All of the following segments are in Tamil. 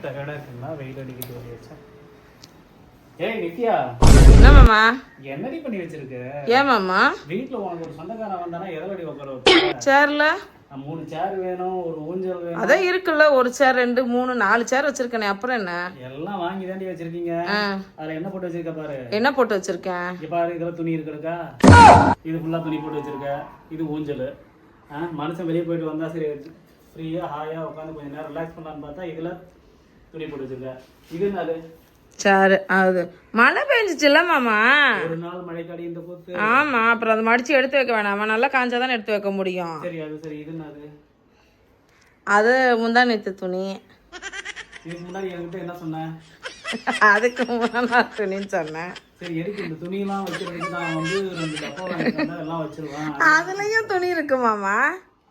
டயர்டா இருக்குங்களா? வெயில் அடிக்கிட்டு வச்சா. ஏய் நித்யா, என்ன மாமா என்னடி பண்ணி வச்சிருக்க? ஏன் மாமா வீட்ல உனக்கு ஒரு சொந்தக்காரன் வந்தானா எதலடி உட்கார வைப்ப? சேர்ல 3 சேர் வேணும், ஒரு ஊஞ்சல் வேணும். அதான் இருக்குல்ல, ஒரு சேர் 2 3 4 சேர் வச்சிருக்கேனே, அப்புறம் என்ன? எல்லாம் வாங்கி தாண்டி வச்சிருக்கீங்க. அதுல என்ன போட்டு வச்சிருக்க பாரு. என்ன போட்டு வச்சிருக்கேன்? இங்க பாரு, இதுல துணி இருக்குக்கா. இது ஃபுல்லா துணி போட்டு வச்சிருக்க. இது ஊஞ்சல். மனுஷன் வெளியே போயிட்டு வந்தா சரி ஃப்ரீயா ஹாயா உட்காந்து கொஞ்சம் நேரம் ரிலாக்ஸ் பண்ணலான்னு பார்த்தா இதுல துணி போட்டு வச்சிருக்க. இது என்னது? சரி, அது மழை பெஞ்சிச்சுல மாமா. ஒரு நாள் மழைக்காடி இந்த போத்து. ஆமா, அப்புறம் அதை மடிச்சு எடுத்து வைக்க வேணாமா? நல்லா காஞ்சாதானே எடுத்து வைக்க முடியும். சரி, அது சரி. இது என்னது? அது முந்தா நேத்து துணி. இதுக்கு முன்னாடி என்கிட்ட என்ன சொன்ன? அதுக்கு முன்னா துணின்னு சொன்னேன். சரி, எதுக்கு இந்த துணியெல்லாம் வச்சிருக்கீங்க? நான் வந்து 2 டப்பா வாங்கிட்டு எல்லாம் வச்சிருவேன். அதுலயும் துணி இருக்கு மாமா.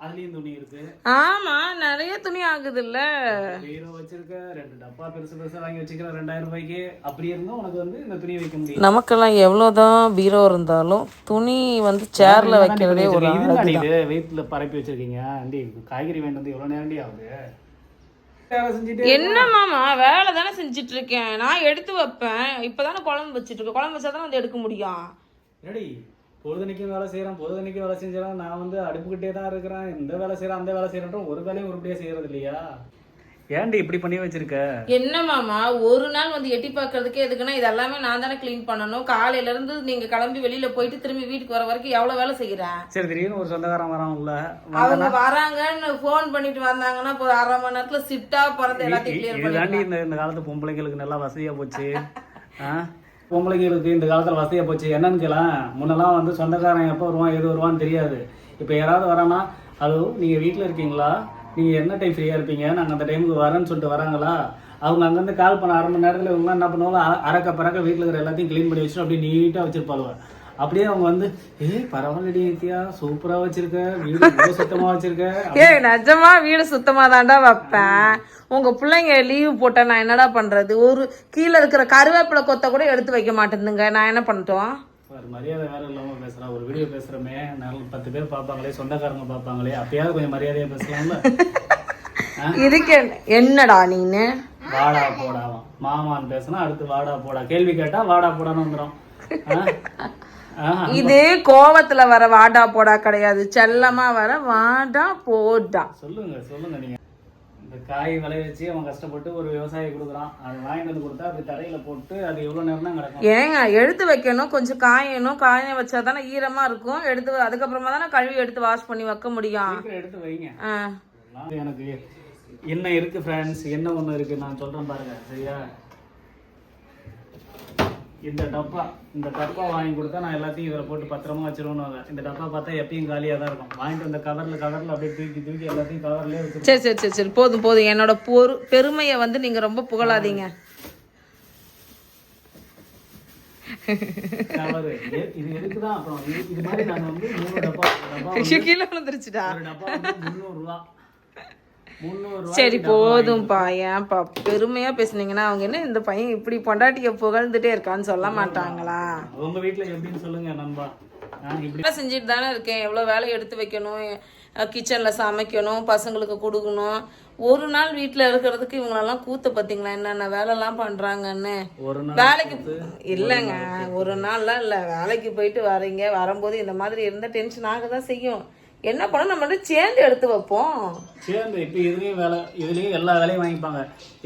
அதுலயும் துணி இருக்கு. ஆமா, நிறைய துணி ஆகுது இல்ல. பீரோ வச்சிருக்க, 2 டப்பா பெருசு பெருசா வாங்கி வச்சுக்கிற 2000 ரூபாய்க்கு. அப்படி இருந்தா உனக்கு வந்து இந்த துணியை வைக்க முடியும். நமக்கெல்லாம் எவ்வளவுதான் பீரோ இருந்தாலும் துணி வந்து சேர்ல வைக்கிறதே ஒரு இது வெயிட்ல பரப்பி வச்சிருக்கீங்க. காய்கறி வேண்டியது வந்து எவ்வளவு நேரண்டி ஆகுது? என்ன மாமா, வேலை தானே செஞ்சுட்டு இருக்கேன். நான் எடுத்து வைப்பேன். இப்பதானே குழம்பு வச்சுட்டு இருக்கேன். குழம்பு வச்சாதான் வந்து எடுக்க முடியும். ரெடி பொழுதுனைக்கும் வேலை செய்யறேன், பொழுதுனைக்கும் வேலை செஞ்சாலும் நான் வந்து அடுப்புக்கிட்டே தான் இருக்கிறேன். இந்த வேலை செய்யறேன், அந்த வேலை செய்யறேன், ஒரு வேலையும் உருப்படியா செய்யறது இல்லையா? ஏன்டி இப்படி பண்ணி வச்சிருக்க? என்ன மாமா, ஒரு நாள் வந்து எட்டி பாக்குறதுக்கே எதுக்குன்னா, இது எல்லாமே நான் தானே கிளீன் பண்ணணும். காலையில இருந்து நீங்க கிளம்பி வெளியில போயிட்டு திரும்பி வீட்டுக்கு வர வரைக்கும் எவ்வளவு வேலை செய்யறேன். சரி, திடீர்னு ஒரு சொந்தக்காரன் வரான்ல, அவங்க வராங்கன்னு போன் பண்ணிட்டு வந்தாங்கன்னா ஒரு 1/2 மணி நேரத்துல சிட்டா பிறந்து எல்லாத்தையும் கிளியர் பண்ணி. இந்த காலத்து பொம்பளைங்களுக்கு நல்லா வசதியா போச்சு. பொம்பளைங்களுக்கு இந்த காலத்துல வசதியா போச்சு. என்னன்னு கேள, முன்னெல்லாம் வந்து சொந்தக்காரன் எப்போ வருவான் எது வருவான்னு தெரியாது. இப்போ யாராவது வரானா, ஹலோ நீங்க வீட்டுல இருக்கீங்களா, நீங்க என்ன டைம் ஃப்ரீயா இருப்பீங்க, நாங்க அந்த டைமுக்கு வரேன்னு சொல்லிட்டு வராங்களா, அவங்க அங்கிருந்து கால் பண்ண 1/2 மணி நேரத்துல இவங்க என்ன பண்ணுவாங்க, அறக்க பறக்க வீட்டுல இருக்கிற எல்லாத்தையும் கிளீன் பண்ணி வச்சுட்டு அப்படியே நீட்டா வச்சிருப்பாங்க. அப்படியே அவங்க வந்து பரவாயில்லடி நித்யா, சூப்பரா வச்சிருக்க, வீடு சுத்தமா வச்சிருக்க. நிஜமா வீடு சுத்தமா தாண்டா வைப்பேன். உங்க பிள்ளைங்க லீவு போட்டா நான் என்னடா பண்றது? ஒரு கீழே இருக்கிற கருவேப்பிலை கொத்த கூட எடுத்து வைக்க மாட்டேங்குங்க. நான் என்ன பண்ணட்டும்? மரியாதை வேற இல்லாம பேசுறா. ஒரு வீடியோ பேசுறமே, 10 பேர் பாப்பாங்களே, சொந்தக்காரங்க பாப்பாங்களே, அப்பயாவது கொஞ்சம் மரியாதையா பேசலாம்ல. இதுக்கு என்னடா நீனு வாடா போடாவா மாமான்னு பேசினா அடுத்து வாடா போடா, கேள்வி கேட்டா வாடா போடான்னு வந்துடும். இது கோவத்துல வர வாடா போடா கிடையாது, செல்லமா வர வாடா போடா. சொல்லுங்க நீங்க. இந்த காய் விளைய வச்சு அவன் கஷ்டப்பட்டு ஒரு விவசாயி கொடுக்குறான், அது வாங்கிட்டு வந்து கொடுத்தா அது தரையில போட்டு அது எவ்வளவு நேரம் தான் கிடக்கும். ஏங்க எடுத்து வைக்கணும், கொஞ்சம் காயணும். காய வச்சா தானே ஈரமா இருக்கும். எடுத்து அதுக்கப்புறமா தானே கழுவி எடுத்து வாஷ் பண்ணி வைக்க முடியும். எடுத்து வைங்க. எனக்கு என்ன இருக்கு ஃப்ரெண்ட்ஸ், என்ன ஒண்ணு இருக்கு நான் சொல்றேன் பாருங்க, சரியா? இந்த டப்பா வாங்கி கொடுத்தா நான் எல்லாத்தையும் இதில் போட்டு பத்திரமா வச்சிருவேன்னு. இந்த டப்பா பார்த்தா எப்பயும் காலியாக தான் இருக்கும். வாங்கிட்டு அந்த கவரில் அப்படியே தூக்கி எல்லாத்தையும் கவர்லேயே வச்சு. சரி போதும். என்னோட பெருமையை வந்து நீங்க ரொம்ப புகழாதீங்க. கவரு இது எதுக்குதான் அப்புறம் இது மாதிரி நான் வந்து 3 டப்பா கீழே விழுந்துருச்சுடா. ஒரு டப்பா வந்து 300 ரூபா. சரி போதும்பா. ஏன்பா பெருமையா பேசுனீங்கன்னா அவங்க என்ன இந்த பையன் இப்படி பொண்டாட்டிய புகழ்ந்துட்டே இருக்கான்னு சொல்ல மாட்டாங்களா? உங்க வீட்டுல எப்படின்னு சொல்லுங்க நண்பா. செஞ்சுட்டு தானே இருக்கேன். எவ்வளவு வேலை எடுத்து வைக்கணும், கிச்சன்ல சமைக்கணும், பசங்களுக்கு கொடுக்கணும். ஒரு நாள் வீட்டுல இருக்கிறதுக்கு இவங்களெல்லாம் கூத்த பாத்தீங்களா என்னென்ன வேலை எல்லாம் பண்றாங்கன்னு. வேலைக்கு இல்லைங்க, ஒரு நாள்லாம் இல்ல, வேலைக்கு போயிட்டு வரீங்க, வரும்போது இந்த மாதிரி இருந்தா டென்ஷன் ஆகதான் செய்யும். என்ன பண்ண, நம்ம சேர்ந்து எடுத்து வைப்போம். சேர்ந்து இப்போ இதுலயும் எல்லா வேலையும் வாங்கிப்பாங்க.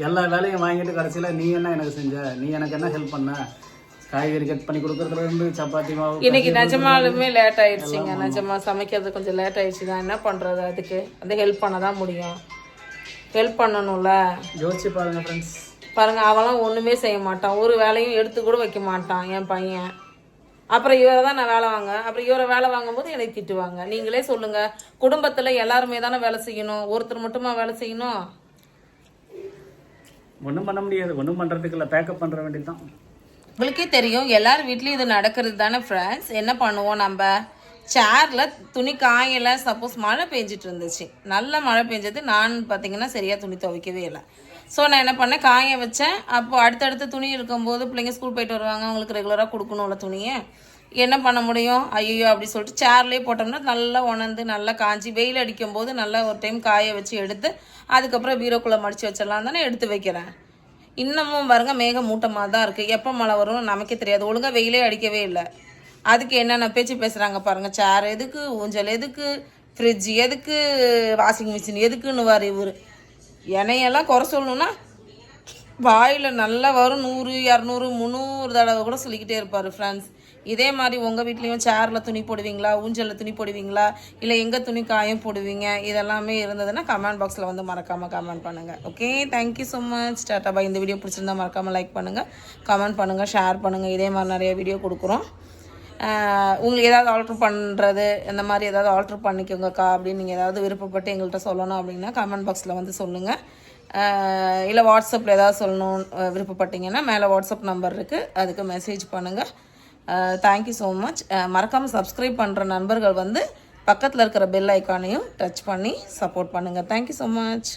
எல்லா வேலையும் வாங்கிட்டு கடைசியில நீ என்ன எனக்கு செஞ்ச, நீ எனக்கு என்ன ஹெல்ப் பண்ண, காய்கறி கட் பண்ணி கொடுக்கறதுல இருந்து சப்பாத்தி மாவு. இன்னைக்கு நிஜமாலுமே லேட் ஆயிடுச்சுங்க. நிஜமா சமைக்கிறது கொஞ்சம் லேட் ஆயிடுச்சு தான். என்ன பண்றது, அதுக்கு வந்து ஹெல்ப் பண்ணதான் முடியும். ஹெல்ப் பண்ணணும்ல. யோசிச்சு பாருங்க ஃப்ரெண்ட்ஸ். பாருங்க, அவெல்லாம் ஒண்ணுமே செய்ய மாட்டான், ஒரு வேலையும் எடுத்து கூட வைக்க மாட்டான் என் பையன். அப்புறம் இவரை தான் நான் வேலை வாங்க, அப்புறம் இவரை வேலை வாங்கும்போது எனக்கு திட்டுவாங்க. நீங்களே சொல்லுங்க, குடும்பத்துல எல்லாருமே தானே வேலை செய்யணும், ஒருத்தர் மட்டுமா வேலை செய்யணும்? ஒன்றும் பண்ண முடியாது, ஒன்றும் பண்றதுக்கு இல்லை, பேக்கப் பண்ற வேண்டியதுதான். உங்களுக்கே தெரியும் எல்லார் வீட்லயும் இது நடக்கிறது தானே ஃப்ரெண்ட்ஸ். என்ன பண்ணுவோம், நம்ம சேர்ல துணி காயல. சப்போஸ் மழை பெஞ்சிட்டு இருந்துச்சு, நல்ல மழை பெஞ்சது, நான் பார்த்தீங்கன்னா சரியா துணி துவைக்கவே இல்லை. ஸோ நான் என்ன பண்ணேன், காய வச்சேன். அப்போ அடுத்தடுத்து துணி இருக்கும்போது பிள்ளைங்க ஸ்கூல் போயிட்டு வருவாங்க, அவங்களுக்கு ரெகுலராக கொடுக்கணும்ல துணியை. என்ன பண்ண முடியும்? ஐயோ அப்படி சொல்லிட்டு சேர்லேயே போட்டோம்னா நல்லா உணர்ந்து நல்லா காஞ்சி வெயில் அடிக்கும் போது நல்லா ஒரு டைம் காய வச்சு எடுத்து அதுக்கப்புறம் பீரோக்குள்ளே மடித்து வச்சிடலாம் தானே எடுத்து வைக்கிறேன். இன்னமும் பாருங்க மேகமூட்டமாக தான் இருக்குது. எப்போ மழை வரும்னு நமக்கே தெரியாது. ஒழுங்காக வெயிலே அடிக்கவே இல்லை. அதுக்கு என்னென்ன பேச்சு பேசுகிறாங்க பாருங்கள். சேர் எதுக்கு, ஊஞ்சல் எதுக்கு, ஃப்ரிட்ஜ் எதுக்கு, வாஷிங் மிஷின் எதுக்குன்னு வார் இவர். எண்ணெயெல்லாம் குறை சொல்லணுன்னா வாயில் நல்லா வரும் 100 200 300 தடவை கூட சொல்லிக்கிட்டே இருப்பார் ஃப்ரெண்ட்ஸ். இதே மாதிரி உங்கள் வீட்லேயும் சேரில் துணி போடுவீங்களா, ஊஞ்சலில் துணி போடுவீங்களா, இல்லை எங்கே துணி காயம் போடுவீங்க, இதெல்லாமே இருந்ததுன்னா கமெண்ட் பாக்ஸில் வந்து மறக்காமல் கமெண்ட் பண்ணுங்கள். Okay, thank you so much. Tata bye. இந்த வீடியோ பிடிச்சிருந்தா மறக்காமல் லைக் பண்ணுங்கள், கமெண்ட் பண்ணுங்கள், ஷேர் பண்ணுங்கள். இதே மாதிரி நிறைய வீடியோ கொடுக்குறோம். உங்களுக்கு ஏதாவது ஆல்ட்ரு பண்ணுறது இந்த மாதிரி ஏதாவது ஆல்ட்ரு பண்ணிக்கோங்கக்கா அப்படின்னு நீங்கள் ஏதாவது விருப்பப்பட்டு எங்கள்கிட்ட சொல்லணும் அப்படின்னா கமெண்ட் பாக்ஸில் வந்து சொல்லுங்கள். இல்லை வாட்ஸ்அப்பில் ஏதாவது சொல்லணும் விருப்பப்பட்டீங்கன்னா மேலே வாட்ஸ்அப் நம்பர் இருக்குது, அதுக்கு மெசேஜ் பண்ணுங்கள். Thank you so much. மறக்காமல் சப்ஸ்கிரைப் பண்ணுற நண்பர்கள் வந்து பக்கத்தில் இருக்கிற பெல் ஐக்கானையும் டச் பண்ணி சப்போர்ட் பண்ணுங்கள். Thank you so much.